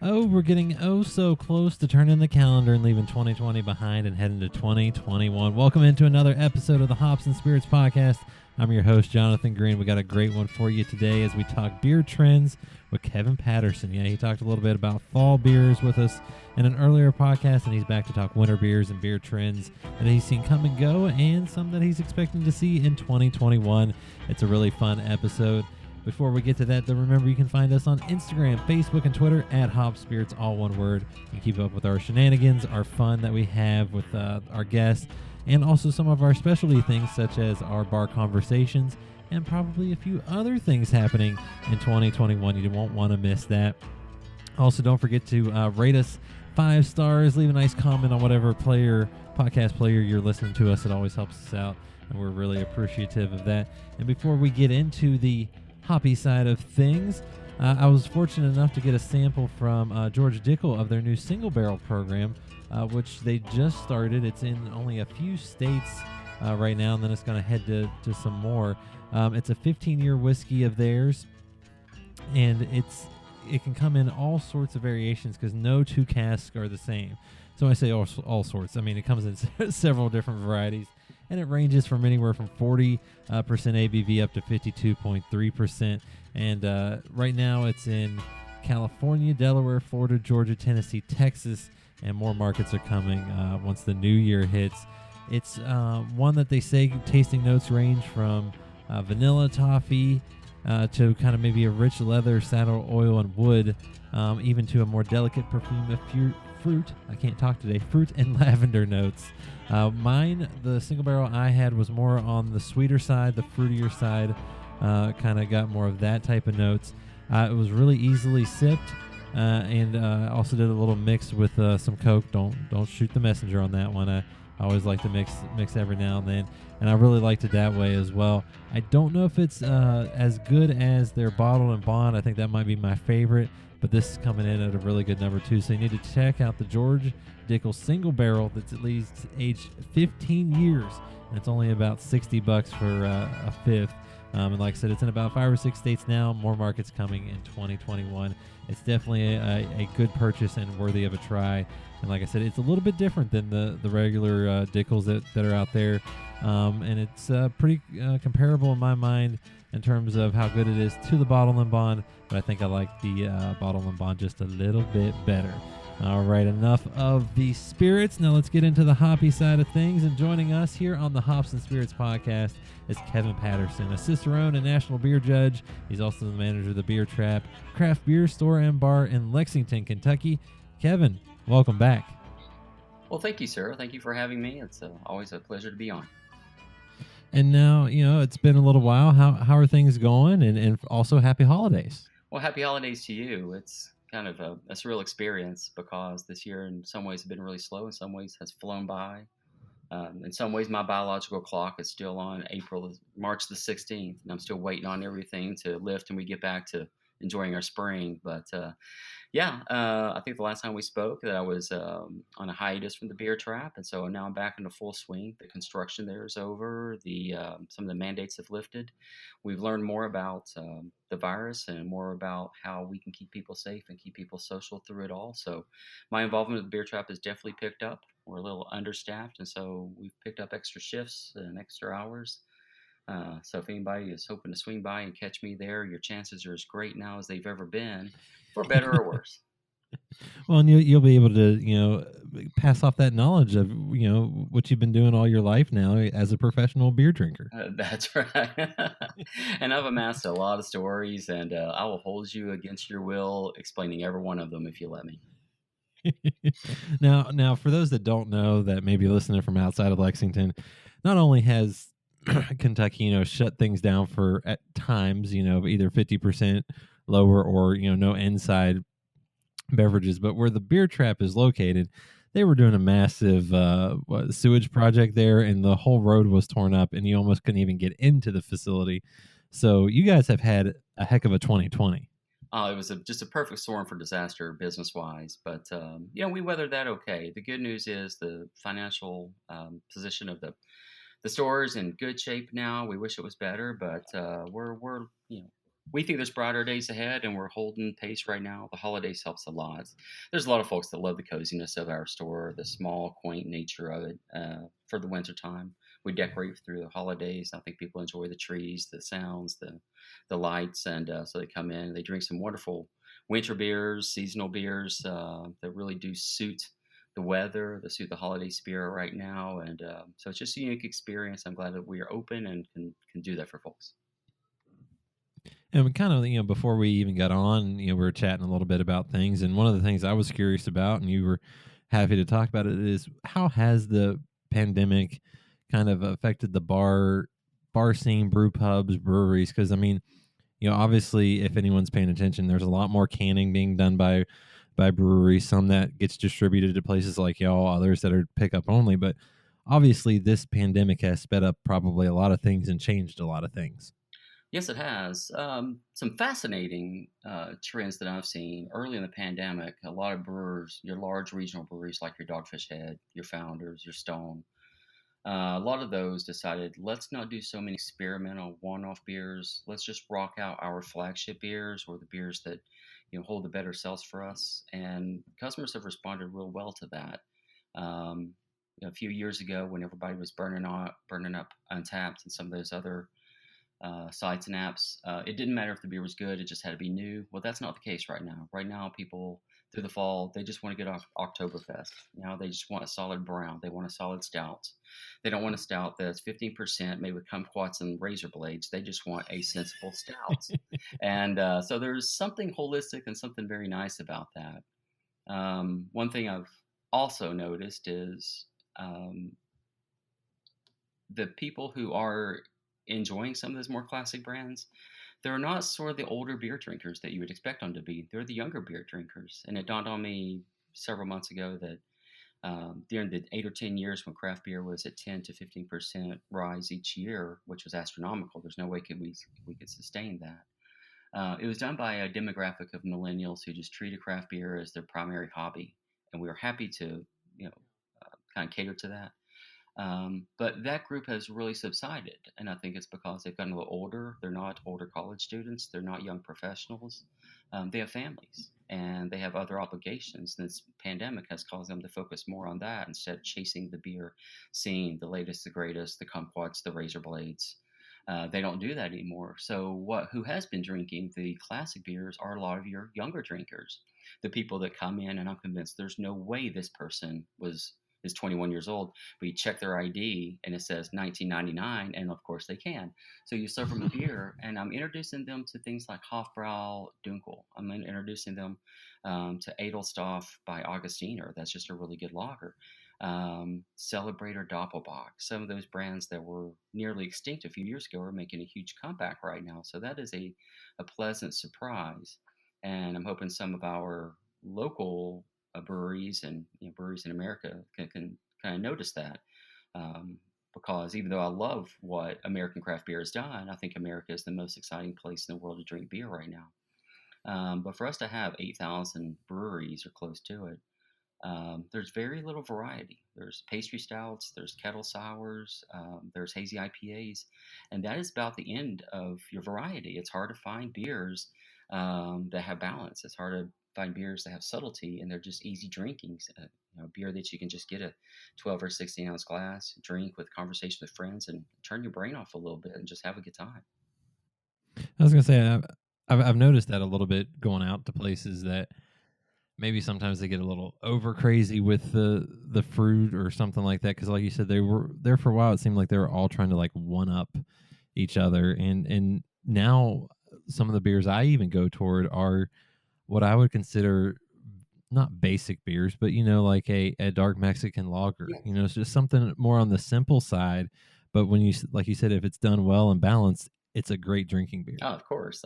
Oh, we're getting so close to turning the calendar and leaving 2020 behind and heading to 2021. Welcome into another episode of the Hops and Spirits Podcast. I'm your host, Jonathan Green. We got a great one for you today as we talk beer trends with Kevin Patterson. Yeah, he talked a little bit about fall beers with us in an earlier podcast, and he's back to talk winter beers and beer trends that he's seen come and go and some that he's expecting to see in 2021. It's a really fun episode. Before we get to that, though, remember you can find us on Instagram, Facebook, and Twitter at Hop Spirits, all one word. You can keep up with our shenanigans, our fun that we have with our guests, and also some of our specialty things such as our bar conversations and probably a few other things happening in 2021. You won't want to miss that. Also, don't forget to rate us 5 stars, leave a nice comment on whatever podcast player you're listening to us. It always helps us out, and we're really appreciative of that. And before we get into the hoppy side of things, I was fortunate enough to get a sample from George Dickel of their new Single Barrel program, which they just started. It's in only a few states right now, and then it's going to head to some more. It's a 15-year whiskey of theirs, and it can come in all sorts of variations because no two casks are the same. So when I say all sorts, I mean it comes in several different varieties. And it ranges from anywhere from 40% ABV up to 52.3%. And right now it's in California, Delaware, Florida, Georgia, Tennessee, Texas, and more markets are coming once the new year hits. It's one that they say tasting notes range from vanilla toffee to kind of maybe a rich leather, saddle oil, and wood, even to a more delicate perfume of fruit. I can't talk today. Fruit and lavender notes. Mine, the single barrel I had, was more on the sweeter side, the fruitier side. Kind of got more of that type of notes. It was really easily sipped, and also did a little mix with some Coke. Don't shoot the messenger on that one. I always like to mix every now and then, and I really liked it that way as well. I don't know if it's as good as their bottle and bond. I think that might be my favorite, but this is coming in at a really good number 2. So you need to check out the George Dickel Single Barrel that's at least aged 15 years, and it's only about $60 for a fifth. And like I said, it's in about 5 or 6 states now. More markets coming in 2021. It's definitely a good purchase and worthy of a try. And like I said, it's a little bit different than the regular Dickels that are out there. And it's pretty comparable in my mind in terms of how good it is to the bottle and bond. But I think I like the bottle and bond just a little bit better. All right, enough of the spirits. Now let's get into the hoppy side of things. And joining us here on the Hops and Spirits podcast is Kevin Patterson, a Cicerone and national beer judge. He's also the manager of the Beer Trap craft beer store and bar in Lexington, Kentucky. Kevin, welcome back. Well, thank you, sir. Thank you for having me. It's always a pleasure to be on. And now, it's been a little while. How are things going? And also happy holidays. Well, happy holidays to you. It's kind of a surreal experience because this year in some ways has been really slow, in some ways has flown by. In some ways, my biological clock is still on March the 16th, and I'm still waiting on everything to lift and we get back to enjoying our spring. But I think the last time we spoke that I was on a hiatus from the Beer Trap, and so now I'm back into full swing. The construction there is over. Some of the mandates have lifted. We've learned more about the virus and more about how we can keep people safe and keep people social through it all. So my involvement with the Beer Trap has definitely picked up. We're a little understaffed, and so we've picked up extra shifts and extra hours. So if anybody is hoping to swing by and catch me there, your chances are as great now as they've ever been, for better or worse. Well, and you'll be able to, pass off that knowledge of, what you've been doing all your life now as a professional beer drinker. That's right. And I've amassed a lot of stories, and I will hold you against your will, explaining every one of them if you let me. Now, for those that don't know, that may be listening from outside of Lexington, not only has Kentucky, shut things down for at times, either 50% lower or no inside beverages, but where the Beer Trap is located, they were doing a massive sewage project there, and the whole road was torn up, and you almost couldn't even get into the facility. So you guys have had a heck of a 2020. It was just a perfect storm for disaster business-wise, but we weathered that okay. The good news is the financial position of the store is in good shape now. We wish it was better, but we're we think there's brighter days ahead, and we're holding pace right now. The holidays helps a lot. There's a lot of folks that love the coziness of our store, the small, quaint nature of it. For the winter time, we decorate through the holidays. I think people enjoy the trees, the sounds, the lights, and so they come in. They drink some wonderful winter beers, seasonal beers that really do suit the weather, that suit the holiday spirit right now, and so it's just a unique experience. I'm glad that we are open and can do that for folks. And we kind of, before we even got on, we were chatting a little bit about things. And one of the things I was curious about, and you were happy to talk about it, is how has the pandemic kind of affected the bar scene, brew pubs, breweries? Because, I mean, obviously, if anyone's paying attention, there's a lot more canning being done by breweries, some that gets distributed to places like y'all, others that are pickup only. But obviously, this pandemic has sped up probably a lot of things and changed a lot of things. Yes, it has. Some fascinating trends that I've seen early in the pandemic. A lot of brewers, your large regional breweries like your Dogfish Head, your Founders, your Stone, a lot of those decided, let's not do so many experimental one-off beers. Let's just rock out our flagship beers, or the beers that hold the better sales for us. And customers have responded real well to that. Um, a few years ago, when everybody was burning up Untapped and some of those other sites and apps. It didn't matter if the beer was good; it just had to be new. Well, that's not the case right now. Right now, people through the fall, they just want to get off Oktoberfest. They just want a solid brown. They want a solid stout. They don't want a stout that's 15% made with kumquats and razor blades. They just want a sensible stout. And so there's something holistic and something very nice about that. One thing I've also noticed is um, the people who are enjoying some of those more classic brands, they're not sort of the older beer drinkers that you would expect them to be. They're the younger beer drinkers. And it dawned on me several months ago that during the 8 or 10 years when craft beer was at 10 to 15% rise each year, which was astronomical, there's no way we could sustain that. It was done by a demographic of millennials who just treated craft beer as their primary hobby, and we were happy to, kind of cater to that. But that group has really subsided, and I think it's because they've gotten a little older. They're not older college students. They're not young professionals. They have families and they have other obligations. And this pandemic has caused them to focus more on that instead of chasing the beer scene, the latest, the greatest, the kumquats, the razor blades. They don't do that anymore. So who has been drinking the classic beers are a lot of your younger drinkers, the people that come in, and I'm convinced there's no way this person is 21 years old, but you check their ID and it says 1999, and of course they can. So you serve them a beer, and I'm introducing them to things like Hofbrau Dunkel. I'm introducing them to Edelstoff by Augustiner. That's just a really good lager. Celebrator Doppelbock. Some of those brands that were nearly extinct a few years ago are making a huge comeback right now. So that is a pleasant surprise. And I'm hoping some of our local breweries and breweries in America can kind of notice that. Because even though I love what American craft beer has done, I think America is the most exciting place in the world to drink beer right now. But for us to have 8,000 breweries or close to it, there's very little variety. There's pastry stouts, there's kettle sours, there's hazy IPAs, and that is about the end of your variety. It's hard to find beers that have balance. It's hard to find beers that have subtlety, and they're just easy drinkings. Beer that you can just get a 12 or 16 ounce glass, drink with conversation with friends, and turn your brain off a little bit and just have a good time. I was gonna say I've noticed that a little bit going out to places that maybe sometimes they get a little over crazy with the fruit or something like that. Because like you said, they were there for a while. It seemed like they were all trying to like one up each other, and now some of the beers I even go toward are what I would consider not basic beers, but like a dark Mexican lager. Yeah. It's just something more on the simple side. But when like you said, if it's done well and balanced, it's a great drinking beer. Oh, of course.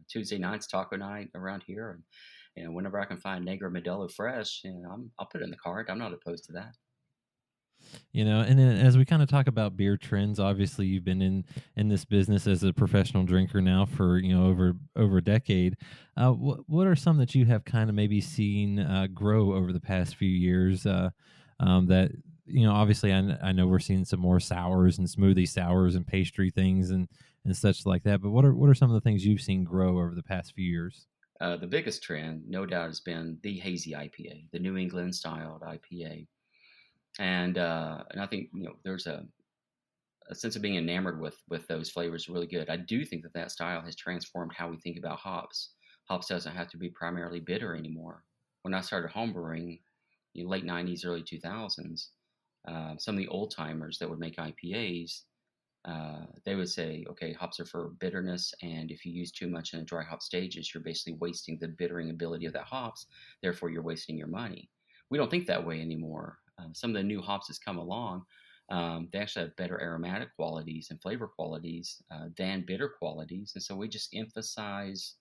Tuesday nights taco night around here, and whenever I can find Negro Modelo fresh, I'll put it in the cart. I'm not opposed to that. And then as we kind of talk about beer trends, obviously you've been in this business as a professional drinker now for over a decade. What are some that you have kind of maybe seen grow over the past few years? That obviously I know we're seeing some more sours and smoothie sours and pastry things, and and such like that. But what are some of the things you've seen grow over the past few years? The biggest trend, no doubt, has been the hazy IPA, the New England styled IPA, and I think there's a sense of being enamored with those flavors really good. I do think that that style has transformed how we think about hops. Hops doesn't have to be primarily bitter anymore. When I started homebrewing, late '90s, early 2000s, some of the old timers that would make IPAs, they would say, okay, hops are for bitterness, and if you use too much in the dry hop stages, you're basically wasting the bittering ability of that hops. Therefore, you're wasting your money. We don't think that way anymore. Some of the new hops that's come along, they actually have better aromatic qualities and flavor qualities than bitter qualities, and so we just emphasize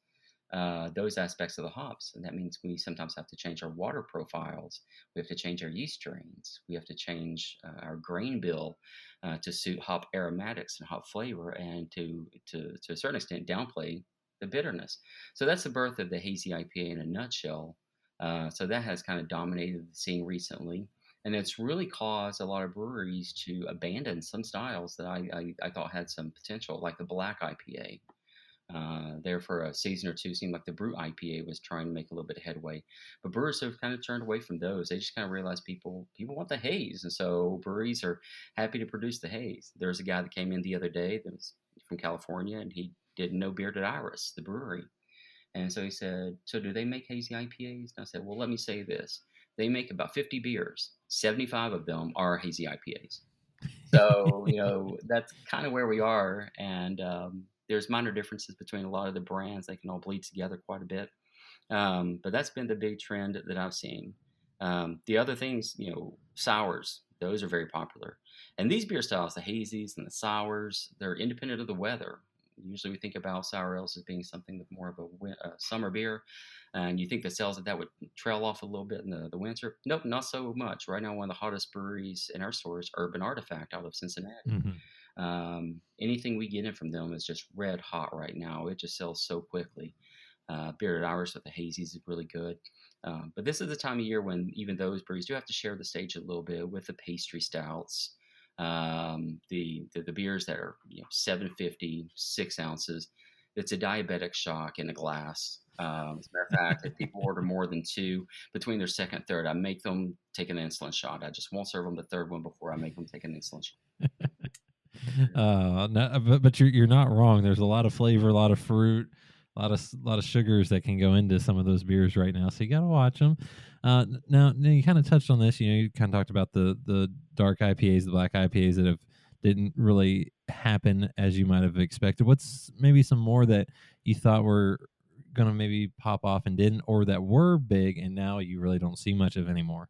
those aspects of the hops. And that means we sometimes have to change our water profiles. We have to change our yeast strains. We have to change our grain bill to suit hop aromatics and hop flavor, and to a certain extent downplay the bitterness. So that's the birth of the hazy IPA in a nutshell. So that has kind of dominated the scene recently. And it's really caused a lot of breweries to abandon some styles that I thought had some potential, like the black IPA. There for a season or two, seemed like the Brute IPA was trying to make a little bit of headway, but brewers have kind of turned away from those. They just kind of realized people want the haze, and so breweries are happy to produce the haze. There's a guy that came in the other day that was from California, and he didn't know Bearded Iris, the brewery, and so he said, "So do they make hazy IPAs?" And I said, "Well, let me say this: they make about 50 beers. 75 of them are hazy IPAs." So, that's kind of where we are. And there's minor differences between a lot of the brands. They can all bleed together quite a bit. But that's been the big trend that I've seen. The other things, sours, those are very popular. And these beer styles, the hazies and the sours, they're independent of the weather. Usually we think about sour ales as being something with more of a summer beer. And you think the sales of that would trail off a little bit in the winter. Nope, not so much. Right now, one of the hottest breweries in our stores, Urban Artifact out of Cincinnati. Hmm. Anything we get in from them is just red hot right now. It just sells so quickly. Bearded Iris with the hazies is really good. But this is the time of year when even those breweries do have to share the stage a little bit with the pastry stouts, the beers that are 750, 6 ounces. It's a diabetic shock in a glass. As a matter of fact, if people order more than two between their second and third, I make them take an insulin shot. I just won't serve them the third one before I make them take an insulin shot. No, but you're not wrong. There's a lot of flavor, a lot of fruit, a lot of sugars that can go into some of those beers right now. So you got to watch them. Now you kind of touched on this. You kind of talked about the dark IPAs, the black IPAs that have didn't really happen as you might have expected. What's maybe some more that you thought were gonna maybe pop off and didn't, or that were big and now you really don't see much of anymore?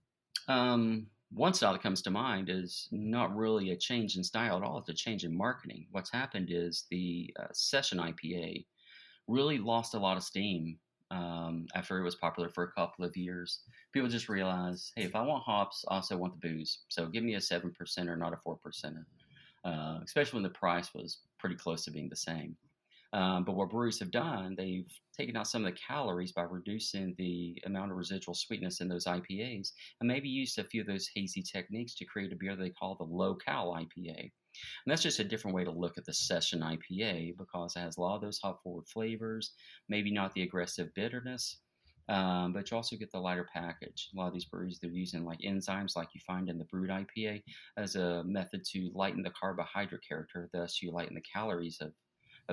One style that comes to mind is not really a change in style at all. It's a change in marketing. What's happened is the session IPA really lost a lot of steam after it was popular for a couple of years. People just realized, hey, if I want hops, I also want the booze. So give me a 7%er, not a 4%er, especially when the price was pretty close to being the same. But what breweries have done, they've taken out some of the calories by reducing the amount of residual sweetness in those IPAs, and maybe used a few of those hazy techniques to create a beer they call the low cal IPA. And that's just a different way to look at the session IPA because it has a lot of those hop forward flavors, maybe not the aggressive bitterness, but you also get the lighter package. A lot of these breweries, they're using like enzymes like you find in the brewed IPA as a method to lighten the carbohydrate character, thus you lighten the calories of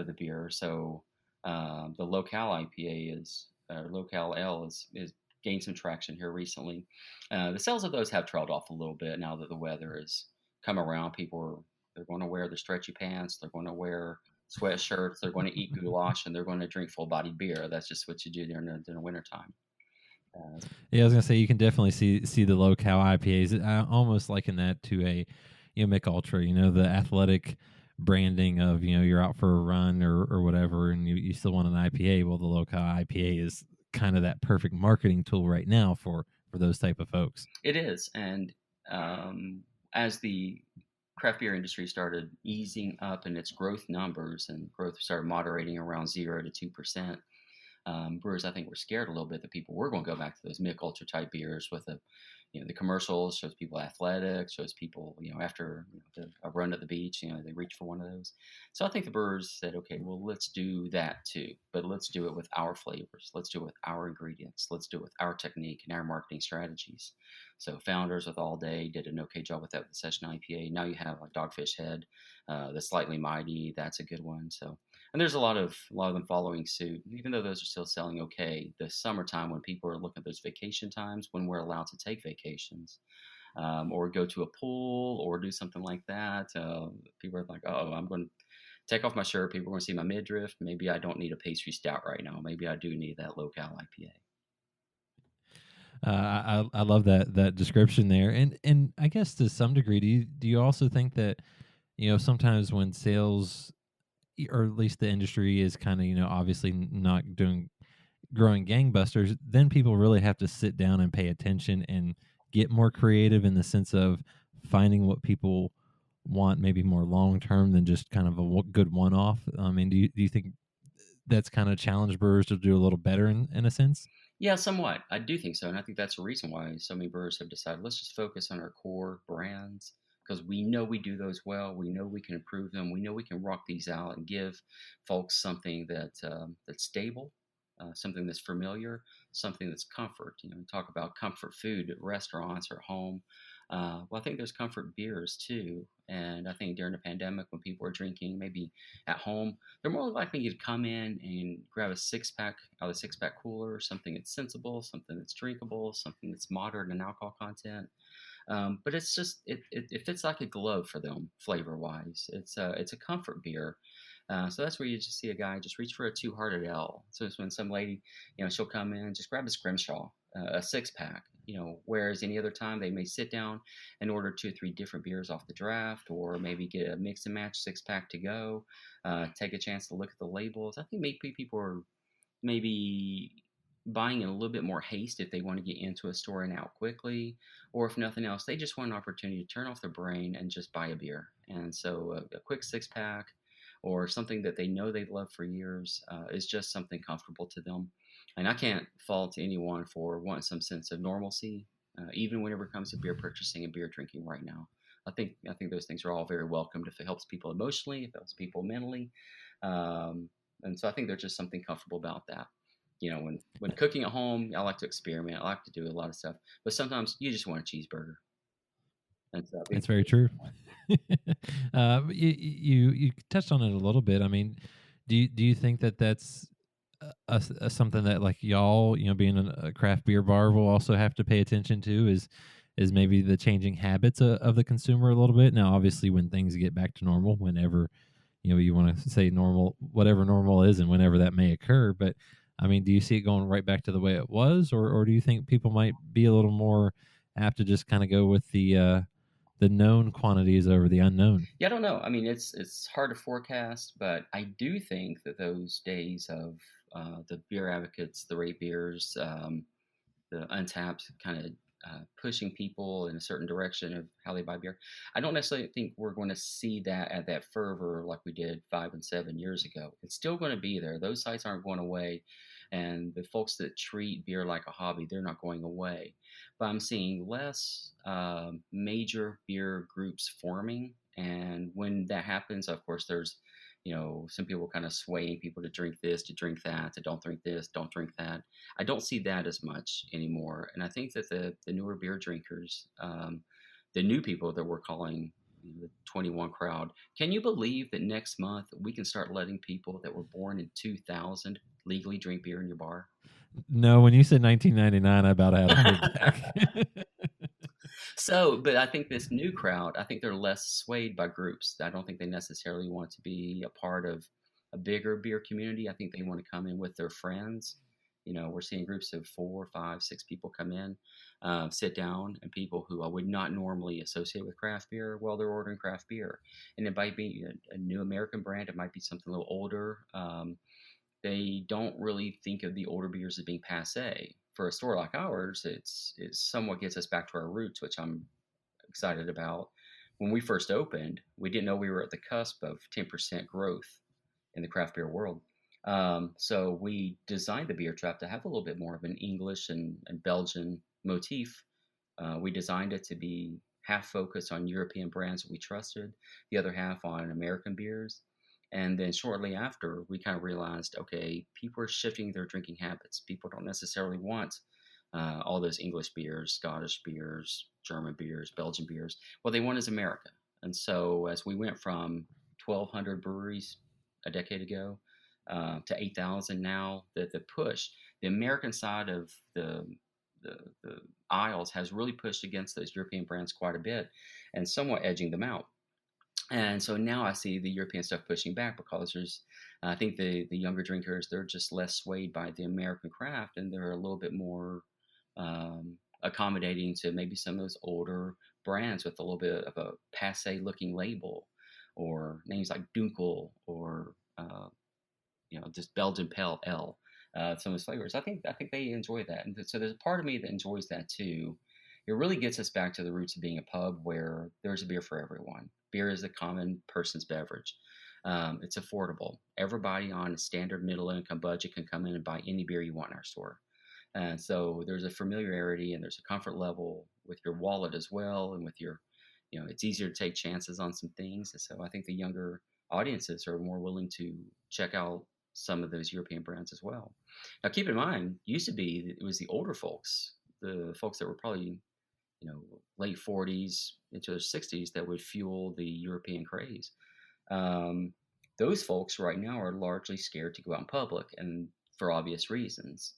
the beer. So the local IPA is local L is gained some traction here recently. The sales of those have trailed off a little bit now that the weather has come around. They're going to wear their stretchy pants. They're going to wear sweatshirts. They're going to eat goulash, and they're going to drink full bodied beer. That's just what you do during the wintertime. Yeah, I was gonna say you can definitely see the low cal IPAs. I almost liken that to a Mick Ultra. The athletic branding of you're out for a run or whatever, and you still want an IPA. Well, the low cal IPA is kind of that perfect marketing tool right now for those type of folks. It is, and as the craft beer industry started easing up in its growth numbers and growth started moderating around 0 to 2%, brewers I think were scared a little bit that people were going to go back to those Mick Ultra type beers with a the commercials shows people athletics, shows people, after a run at the beach, they reach for one of those. So I think the brewers said, okay, well, let's do that too, but let's do it with our flavors. Let's do it with our ingredients. Let's do it with our technique and our marketing strategies. So founders with All Day did an okay job with that with the Session IPA. Now you have like Dogfish Head, the Slightly Mighty. That's a good one. So, and there's a lot of them following suit. Even though those are still selling okay, the summertime when people are looking at those vacation times when we're allowed to take vacations, or go to a pool or do something like that, people are like, oh, I'm going to take off my shirt. People are going to see my midriff. Maybe I don't need a pastry stout right now. Maybe I do need that low-cal IPA. I love that description there, and I guess to some degree, do you also think that sometimes when sales, or at least the industry is kind of obviously not doing growing gangbusters, then people really have to sit down and pay attention and get more creative in the sense of finding what people want, maybe more long term than just kind of a good one off. I mean, do you think that's kind of challenged brewers to do a little better in a sense? Yeah, somewhat. I do think so, and I think that's a reason why so many brewers have decided let's just focus on our core brands because we know we do those well. We know we can improve them. We know we can rock these out and give folks something that's stable, something that's familiar, something that's comfort. We talk about comfort food at restaurants or home. Well, I think there's comfort beers too, and I think during the pandemic when people are drinking maybe at home, they're more likely to come in and grab a six pack out of a six-pack cooler, something that's sensible, something that's drinkable, something that's moderate in alcohol content. But it's just it fits like a glove for them flavor wise. It's a comfort beer. So that's where you just see a guy just reach for a two-hearted L. So it's when some lady, she'll come in and just grab a scrimshaw, a six-pack. Whereas any other time they may sit down and order two or three different beers off the draft, or maybe get a mix and match six-pack to go. Take a chance to look at the labels. I think maybe people are maybe buying in a little bit more haste if they want to get into a store and out quickly, or if nothing else, they just want an opportunity to turn off their brain and just buy a beer. And so a quick six pack or something that they know they've loved for years is just something comfortable to them. And I can't fault anyone for wanting some sense of normalcy, even whenever it comes to beer purchasing and beer drinking right now. I think those things are all very welcomed if it helps people emotionally, if it helps people mentally. Um, and so I think there's just something comfortable about that. When cooking at home, I like to experiment. I like to do a lot of stuff, but sometimes you just want a cheeseburger. And so, That's very true. You touched on it a little bit. I mean, do you think that that's something that like y'all, being a craft beer bar, will also have to pay attention to? Is maybe the changing habits of the consumer a little bit? Now, obviously, when things get back to normal, whenever you want to say normal, whatever normal is, and whenever that may occur. But I mean, do you see it going right back to the way it was, or do you think people might be a little more apt to just kind of go with the known quantities over the unknown? yeah, I don't know. I mean, it's hard to forecast, but I do think that those days of the beer advocates, the rate beers, the untapped kind of pushing people in a certain direction of how they buy beer. I don't necessarily think we're going to see that at that fervor like we did 5 and 7 years ago. It's still going to be there. Those sites aren't going away. And the folks that treat beer like a hobby, they're not going away. But I'm seeing less major beer groups forming. And when that happens, of course, there's some people kind of swaying people to drink this, to drink that, to don't drink this, don't drink that. I don't see that as much anymore. And I think that the newer beer drinkers, the new people that we're calling the 21 crowd, can you believe that next month we can start letting people that were born in 2000 legally drink beer in your bar? No, when you said 1999, I about had a heart attack. So, but I think this new crowd, I think they're less swayed by groups. I don't think they necessarily want to be a part of a bigger beer community. I think they want to come in with their friends. We're seeing groups of 4, 5, 6 people come in, sit down, and people who I would not normally associate with craft beer, well, they're ordering craft beer. And it might be a new American brand. It might be something a little older. They don't really think of the older beers as being passe. For a store like ours, it somewhat gets us back to our roots, which I'm excited about. When we first opened, we didn't know we were at the cusp of 10% growth in the craft beer world. So we designed the beer trap to have a little bit more of an English and Belgian motif We designed it to be half focused on European brands that we trusted, the other half on American beers. And then shortly after, we kind of realized, okay, people are shifting their drinking habits. People don't necessarily want all those English beers, Scottish beers, German beers, Belgian beers. What they want is America. And so as we went from 1,200 breweries a decade ago to 8,000 now, the push, the American side of the aisles has really pushed against those European brands quite a bit and somewhat edging them out. And so now I see the European stuff pushing back because I think the younger drinkers, they're just less swayed by the American craft and they're a little bit more accommodating to maybe some of those older brands with a little bit of a passe looking label or names like Dunkel or just Belgian Pale Ale, some of those flavors. I think they enjoy that, and so there's a part of me that enjoys that too. It really gets us back to the roots of being a pub where there's a beer for everyone. Beer is a common person's beverage. It's affordable. Everybody on a standard middle income budget can come in and buy any beer you want in our store. And so there's a familiarity and there's a comfort level with your wallet as well, and with it's easier to take chances on some things. And so I think the younger audiences are more willing to check out some of those European brands as well. Now, keep in mind, used to be it was the older folks, the folks that were probably late 40s into their 60s that would fuel the European craze. Um, those folks right now are largely scared to go out in public, and for obvious reasons.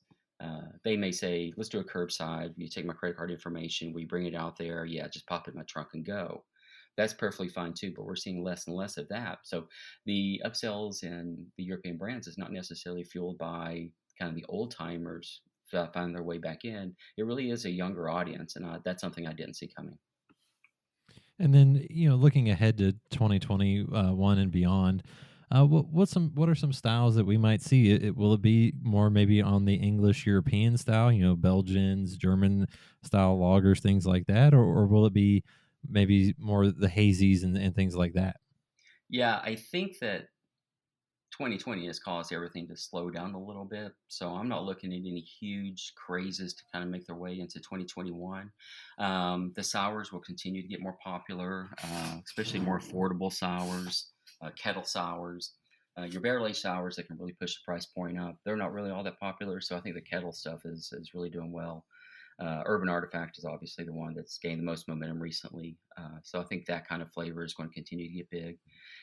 They may say, let's do a curbside. You take my credit card information, we bring it out there. Yeah, just pop it in my trunk and go. That's perfectly fine too, but we're seeing less and less of that. So the upsells in the European brands is not necessarily fueled by kind of the old timers find their way back in. It really is a younger audience, and that's something I didn't see coming. And then, looking ahead to 2021 and beyond, what are some styles that we might see? Will it be more maybe on the English European style, Belgians, German style lagers, things like that, or will it be maybe more the hazies and things like that? Yeah, I think that 2020 has caused everything to slow down a little bit. So I'm not looking at any huge crazes to kind of make their way into 2021. The sours will continue to get more popular, especially more affordable sours, kettle sours. Your barrel aged sours that can really push the price point up. They're not really all that popular, so I think the kettle stuff is really doing well. Urban Artifact is obviously the one that's gained the most momentum recently. So I think that kind of flavor is going to continue to get big.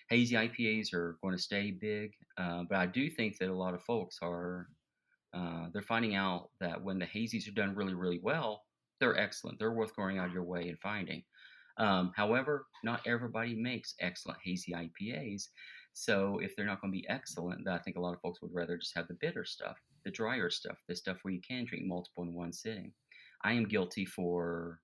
Hazy IPAs are going to stay big, but I do think that a lot of folks are they're finding out that when the hazies are done really, really well, they're excellent. They're worth going out of your way and finding. However, not everybody makes excellent hazy IPAs. So if they're not going to be excellent, I think a lot of folks would rather just have the bitter stuff, the drier stuff, the stuff where you can drink multiple in one sitting. I am guilty for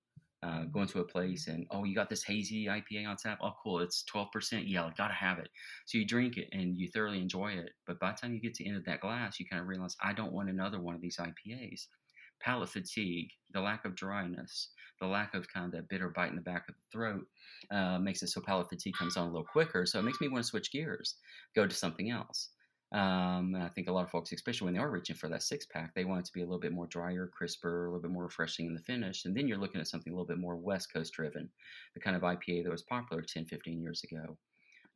going to a place and, oh, you got this hazy IPA on tap. Oh, cool. It's 12%. Yeah, I gotta have it. So you drink it and you thoroughly enjoy it. But by the time you get to the end of that glass, you kind of realize, I don't want another one of these IPAs. Palate fatigue, the lack of dryness, the lack of kind of that bitter bite in the back of the throat makes it so palate fatigue comes on a little quicker. So it makes me want to switch gears, go to something else. And I think a lot of folks, especially when they are reaching for that six pack, they want it to be a little bit more drier, crisper, a little bit more refreshing in the finish. And then you're looking at something a little bit more West Coast driven, the kind of IPA that was popular 10, 15 years ago.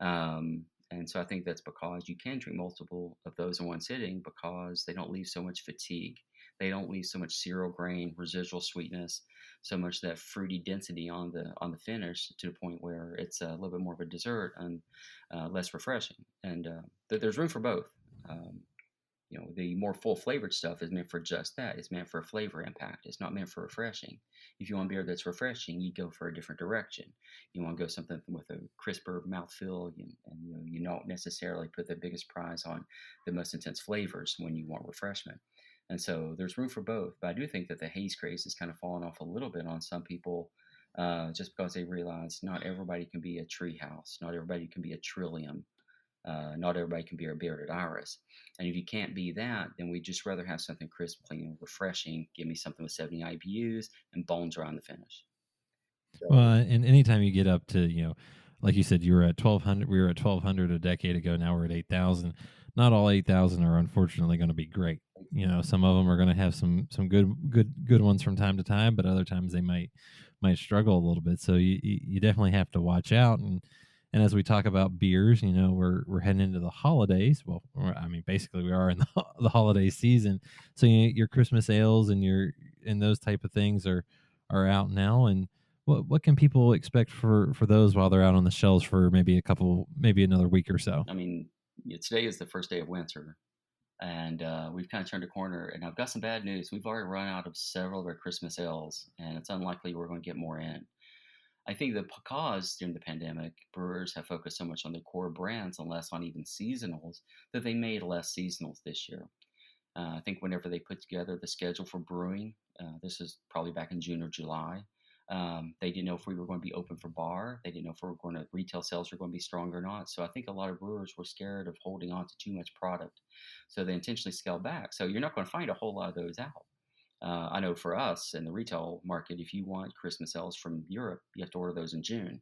And so I think that's because you can drink multiple of those in one sitting because they don't leave so much fatigue. They don't leave so much cereal grain, residual sweetness, so much that fruity density on the finish to the point where it's a little bit more of a dessert and less refreshing. And there's room for both. Um, the more full flavored stuff is meant for just that. It's meant for a flavor impact. It's not meant for refreshing. If you want beer that's refreshing, you go for a different direction. You want to go something with a crisper mouthfeel, and you don't necessarily put the biggest prize on the most intense flavors when you want refreshment. And so there's room for both. But I do think that the haze craze has kind of fallen off a little bit on some people just because they realize not everybody can be a treehouse, not everybody can be a trillium, not everybody can be a bearded iris. And if you can't be that, then we just rather have something crisp, clean, and refreshing. Give me something with 70 IBUs and bones around the finish. Well, So and anytime you get up to, like you said, you were at 1,200. We were at 1,200 a decade ago. Now we're at 8,000. Not all 8,000 are unfortunately going to be great. some of them are going to have some good ones from time to time, but other times they might struggle a little bit. So you definitely have to watch out. And as we talk about beers, we're heading into the holidays. Well, I mean, basically we are in the holiday season. So your Christmas ales and those type of things are out now. And what can people expect for those while they're out on the shelves for maybe another week or so? I mean, today is the first day of winter, and we've kind of turned a corner. And I've got some bad news. We've already run out of several of our Christmas ales, and it's unlikely we're going to get more in. I think that because during the pandemic, brewers have focused so much on their core brands and less on even seasonals that they made less seasonals this year. I think whenever they put together the schedule for brewing, this is probably back in June or July, they didn't know if we were going to be open for bar. They didn't know if retail sales were going to be strong or not. So I think a lot of brewers were scared of holding on to too much product. So they intentionally scaled back. So you're not going to find a whole lot of those out. I know for us in the retail market, if you want Christmas sales from Europe, you have to order those in June.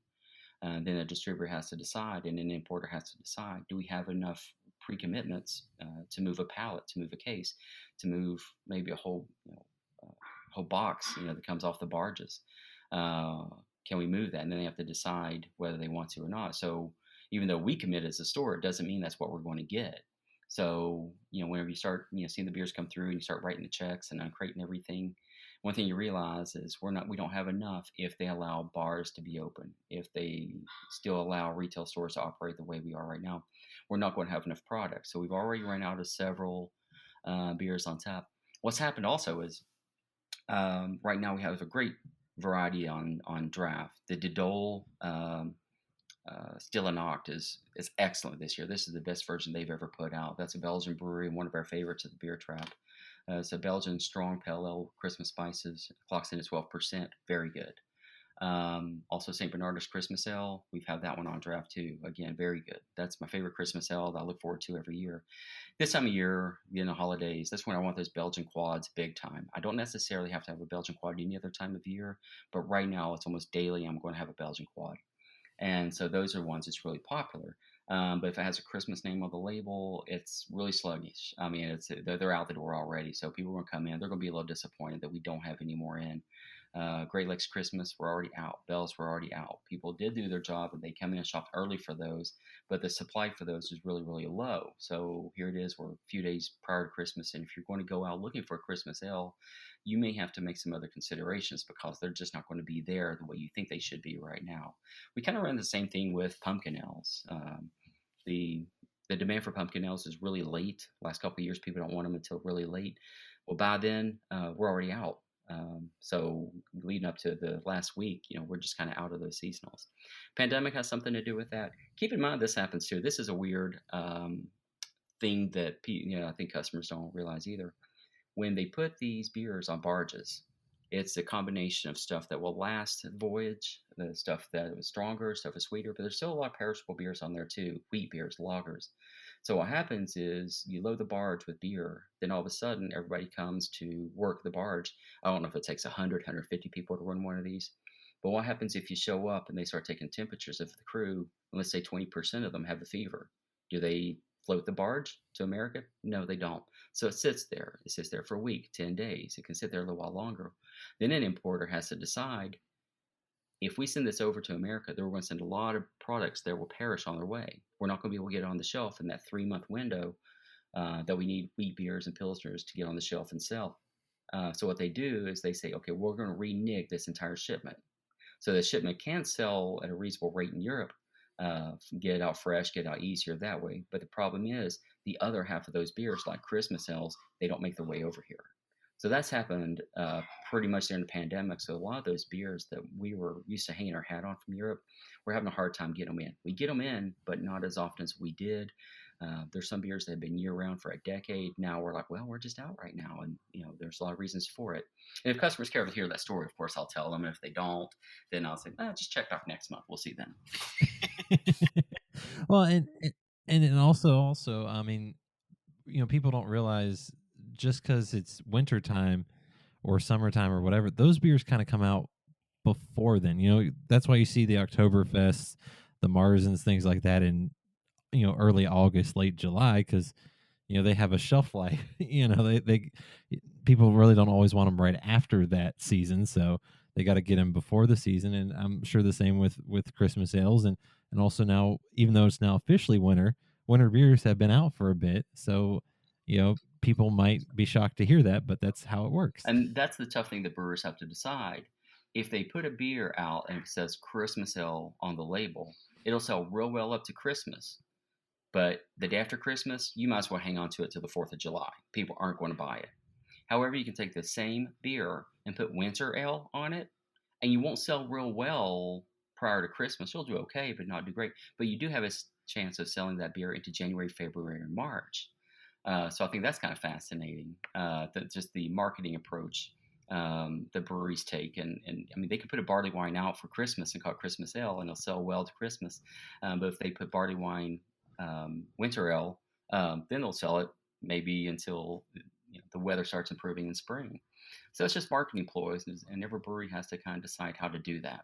Then a distributor has to decide, and an importer has to decide: do we have enough pre-commitments to move a pallet, to move a case, to move maybe a whole box, that comes off the barges? Uh, can we move that? And then they have to decide whether they want to or not. So even though we commit as a store, it doesn't mean that's what we're going to get. So, whenever you start, seeing the beers come through and you start writing the checks and uncrating everything, one thing you realize is we don't have enough if they allow bars to be open, if they still allow retail stores to operate the way we are right now. We're not going to have enough product. So we've already run out of several beers on tap. What's happened also is right now we have a great variety on draft. The Didol Stillenacht is excellent this year. This is the best version they've ever put out. That's a Belgian brewery and one of our favorites at the Beer Trap. It's a Belgian strong pale ale, Christmas spices, clocks in at 12%. Very good. Also, St. Bernardus Christmas Ale. We've had that one on draft too. Again, very good. That's my favorite Christmas ale that I look forward to every year. This time of year, in the holidays, that's when I want those Belgian quads big time. I don't necessarily have to have a Belgian quad any other time of year, but right now it's almost daily I'm going to have a Belgian quad. And so those are ones that's really popular. But if it has a Christmas name on the label, it's really sluggish. I mean, they're out the door already. So people are going to come in. They're going to be a little disappointed that we don't have any more in. Great Lakes Christmas, we're already out. Bells were already out. People did do their job and they come in and shop early for those, but the supply for those is really, really low. So here it is. We're a few days prior to Christmas. And if you're going to go out looking for a Christmas ale, you may have to make some other considerations because they're just not going to be there the way you think they should be right now. We kind of run the same thing with pumpkin ales. The demand for pumpkin ales is really late. Last couple of years, people don't want them until really late. Well, by then, we're already out. So leading up to the last week, we're just kind of out of those seasonals. Pandemic has something to do with that. Keep in mind, this happens too. This is a weird thing that I think customers don't realize either. When they put these beers on barges, it's a combination of stuff that will last the voyage, the stuff that is stronger, stuff is sweeter, but there's still a lot of perishable beers on there too, wheat beers, lagers. So what happens is you load the barge with beer, then all of a sudden everybody comes to work the barge. I don't know if it takes 100, 150 people to run one of these, but what happens if you show up and they start taking temperatures of the crew, and let's say 20% of them have the fever? Do they float the barge to America? No, they don't. So it sits there. It sits there for a week, 10 days. It can sit there a little while longer. Then an importer has to decide, if we send this over to America, then we're going to send a lot of products that will perish on their way. We're not going to be able to get it on the shelf in that 3-month window that we need wheat beers and pilsners to get on the shelf and sell. So what they do is they say, okay, we're going to renege this entire shipment. So the shipment can sell at a reasonable rate in Europe, get it out fresh, get it out easier that way. But the problem is the other half of those beers, like Christmas ales, they don't make their way over here. So that's happened pretty much during the pandemic. So a lot of those beers that we were used to hanging our hat on from Europe, we're having a hard time getting them in. We get them in, but not as often as we did. There's some beers that have been year-round for a decade. Now we're like, well, we're just out right now, and there's a lot of reasons for it. And if customers care to hear that story, of course, I'll tell them. And if they don't, then I'll say, just check back next month. We'll see then. Well, and also, I mean, people don't realize just because it's wintertime or summertime or whatever, those beers kind of come out before then. That's why you see the Oktoberfest, the Marzens, things like that in early August, late July, because they have a shelf life. They people really don't always want them right after that season, so they got to get them before the season. And I'm sure the same with Christmas ales, and also now, even though it's now officially winter, winter beers have been out for a bit, so people might be shocked to hear that, but that's how it works. And that's the tough thing that brewers have to decide. If they put a beer out and it says Christmas Ale on the label, it'll sell real well up to Christmas. But the day after Christmas, you might as well hang on to it till the 4th of July. People aren't going to buy it. However, you can take the same beer and put winter ale on it, and you won't sell real well prior to Christmas. You'll do okay, but not do great. But you do have a chance of selling that beer into January, February, and March. So I think that's kind of fascinating. Just the marketing approach the breweries take, and I mean they can put a barley wine out for Christmas and call it Christmas Ale, and it'll sell well to Christmas. But if they put barley wine winter ale, then they'll sell it maybe until the weather starts improving in spring. So it's just marketing ploys, and every brewery has to kind of decide how to do that.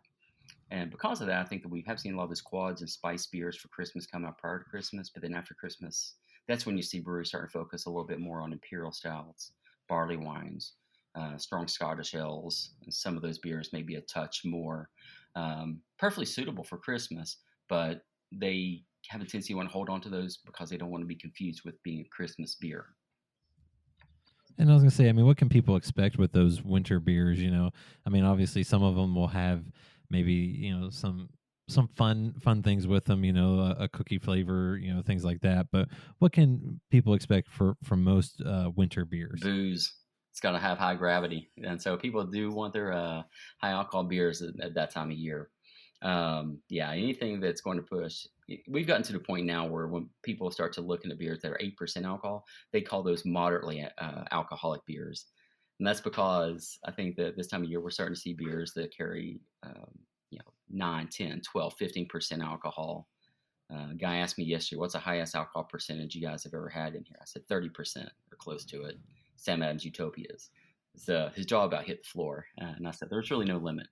And because of that, I think that we have seen a lot of those quads and spice beers for Christmas come out prior to Christmas. But then after Christmas, that's when you see breweries starting to focus a little bit more on imperial stouts, barley wines, strong Scottish ales, and some of those beers may be a touch more perfectly suitable for Christmas, but they have a tendency to want to hold on to those because they don't want to be confused with being a Christmas beer. And I was gonna say, I mean, what can people expect with those winter beers? I mean, obviously, some of them will have maybe some fun things with them. A cookie flavor, things like that. But what can people expect from most winter beers? Booze. It's got to have high gravity, and so people do want their high alcohol beers at that time of year. Yeah, anything that's going to push. We've gotten to the point now where when people start to look into beers that are 8% alcohol, they call those moderately alcoholic beers. And that's because I think that this time of year we're starting to see beers that carry, 9, 10, 12, 15% alcohol. A guy asked me yesterday, what's the highest alcohol percentage you guys have ever had in here? I said 30% or close to it. Sam Adams Utopias. So his jaw about hit the floor. And I said, there's really no limit.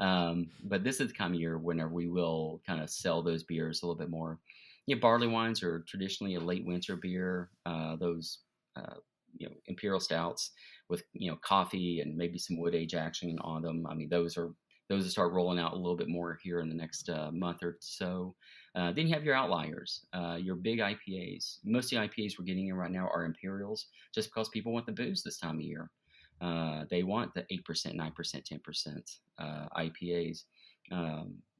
But this is the time of year whenever we will kind of sell those beers a little bit more. Barley wines are traditionally a late winter beer. Those imperial stouts with coffee and maybe some wood age action on them. I mean, those will start rolling out a little bit more here in the next month or so. Then you have your outliers, your big IPAs. Most of the IPAs we're getting in right now are imperials, just because people want the booze this time of year. They want the 8%, 9%, 10% IPAs.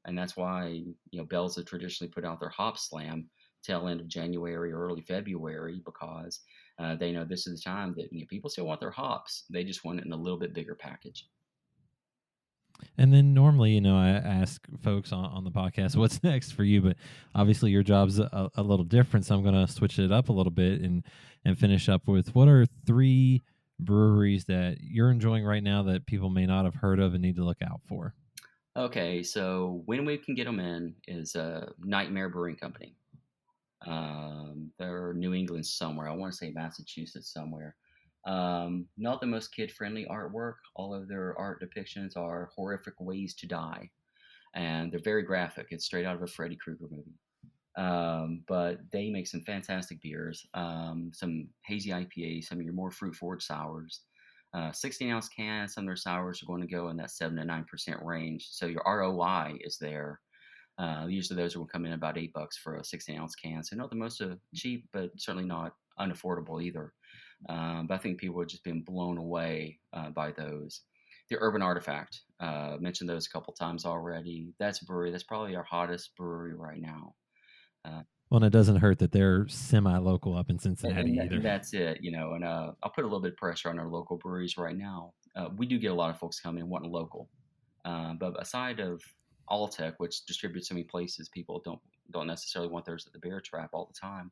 And that's why, Bell's have traditionally put out their Hop Slam tail end of January or early February, because they know this is the time that people still want their hops. They just want it in a little bit bigger package. And then normally, I ask folks on the podcast, what's next for you? But obviously your job's a little different. So I'm going to switch it up a little bit and finish up with, what are 3 breweries that you're enjoying right now that people may not have heard of and need to look out for? Okay, so when we can get them in is Nightmare Brewing Company. They're New England somewhere. I want to say Massachusetts somewhere. Not the most kid-friendly artwork. All of their art depictions are horrific ways to die, and they're very graphic. It's straight out of a Freddy Krueger movie. But they make some fantastic beers, some hazy IPAs, some of your more fruit-forward sours. 16-ounce cans, some of their sours are going to go in that 7 to 9% range. So your ROI is there. Usually those will come in about $8 for a 16-ounce can. So not the most cheap, but certainly not unaffordable either. But I think people have just been blown away by those. The Urban Artifact, mentioned those a couple times already. That's a brewery. That's probably our hottest brewery right now. Well, and it doesn't hurt that they're semi-local up in Cincinnati either. That's it, and I'll put a little bit of pressure on our local breweries right now. We do get a lot of folks coming wanting local, but aside of Alltech, which distributes so many places, people don't necessarily want theirs at the Bear Trap all the time.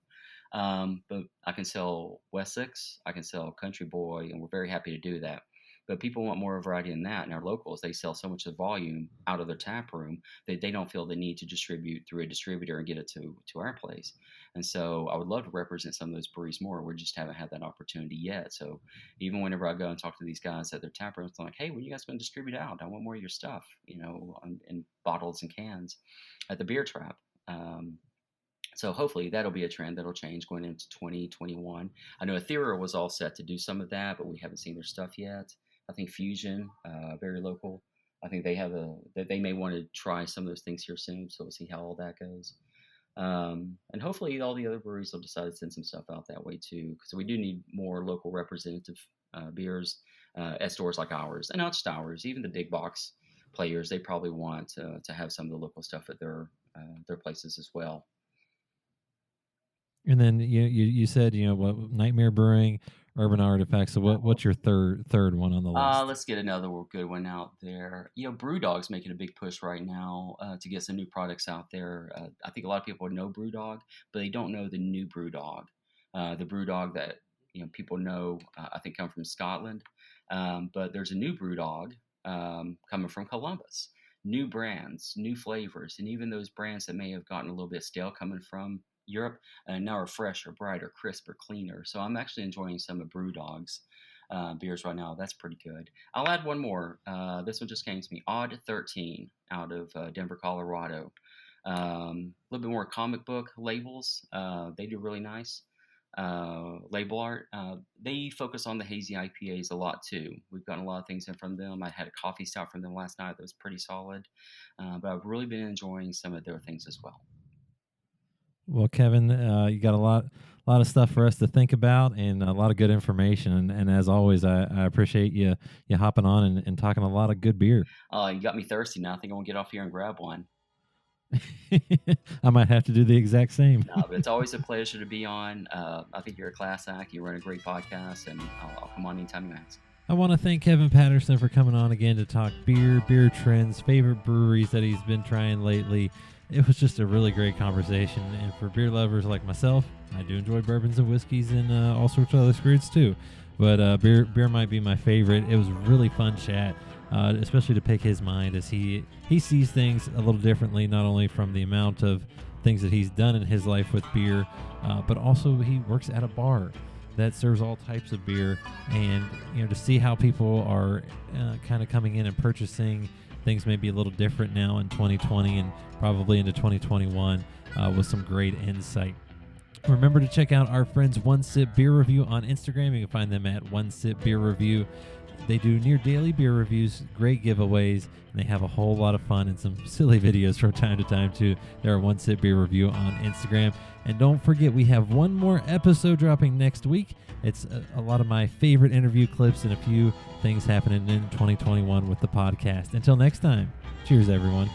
But I can sell Wessex, I can sell Country Boy, and we're very happy to do that. But people want more variety than that. And our locals, they sell so much of volume out of their tap room that they don't feel the need to distribute through a distributor and get it to our place. And so I would love to represent some of those breweries more. We just haven't had that opportunity yet. So even whenever I go and talk to these guys at their tap rooms, I'm like, hey, when you guys going to distribute out? I want more of your stuff, in bottles and cans at the Beer Trap. So hopefully that'll be a trend that'll change going into 2021. I know Ethereal was all set to do some of that, but we haven't seen their stuff yet. I think Fusion, very local. I think that they may want to try some of those things here soon. So we'll see how all that goes. And hopefully all the other breweries will decide to send some stuff out that way too, because we do need more local representative beers at stores like ours, and not just ours, even the big box players. They probably want to have some of the local stuff at their places as well. And then you said what Nightmare Brewing, Urban Artifacts. So what's your third one on the list? Let's get another good one out there. Brewdog's making a big push right now to get some new products out there. I think a lot of people know Brewdog, but they don't know the new Brewdog. The Brewdog that people know, I think, come from Scotland. But there's a new Brewdog coming from Columbus. New brands, new flavors, and even those brands that may have gotten a little bit stale coming from Europe now are fresher, brighter, crisper, cleaner. So I'm actually enjoying some of Brewdog's beers right now. That's pretty good. I'll add one more. This one just came to me. Odd 13 out of Denver, Colorado. A little bit more comic book labels. They do really nice label art. They focus on the hazy IPAs a lot too. We've gotten a lot of things in from them. I had a coffee stout from them last night that was pretty solid. But I've really been enjoying some of their things as well. Well, Kevin, you got a lot of stuff for us to think about, and a lot of good information. And as always, I appreciate you hopping on and talking a lot of good beer. You got me thirsty now. I think I'm gonna get off here and grab one. I might have to do the exact same. No, but it's always a pleasure to be on. I think you're a class act. You run a great podcast, and I'll come on anytime you ask. I want to thank Kevin Patterson for coming on again to talk beer trends, favorite breweries that he's been trying lately. It was just a really great conversation, and for beer lovers like myself, I do enjoy bourbons and whiskeys and all sorts of other spirits too. But beer might be my favorite. It was really fun chat, especially to pick his mind as he sees things a little differently, not only from the amount of things that he's done in his life with beer, but also he works at a bar that serves all types of beer, and to see how people are kind of coming in and purchasing things may be a little different now in 2020 and probably into 2021 with some great insight. Remember to check out our friends One Sip Beer Review on Instagram. You can find them at One Sip Beer Review. They do near daily beer reviews, great giveaways, and they have a whole lot of fun and some silly videos from time to time too. They're a One Sip Beer Review on Instagram. And don't forget, we have one more episode dropping next week. It's a lot of my favorite interview clips and a few things happening in 2021 with the podcast. Until next time, cheers everyone.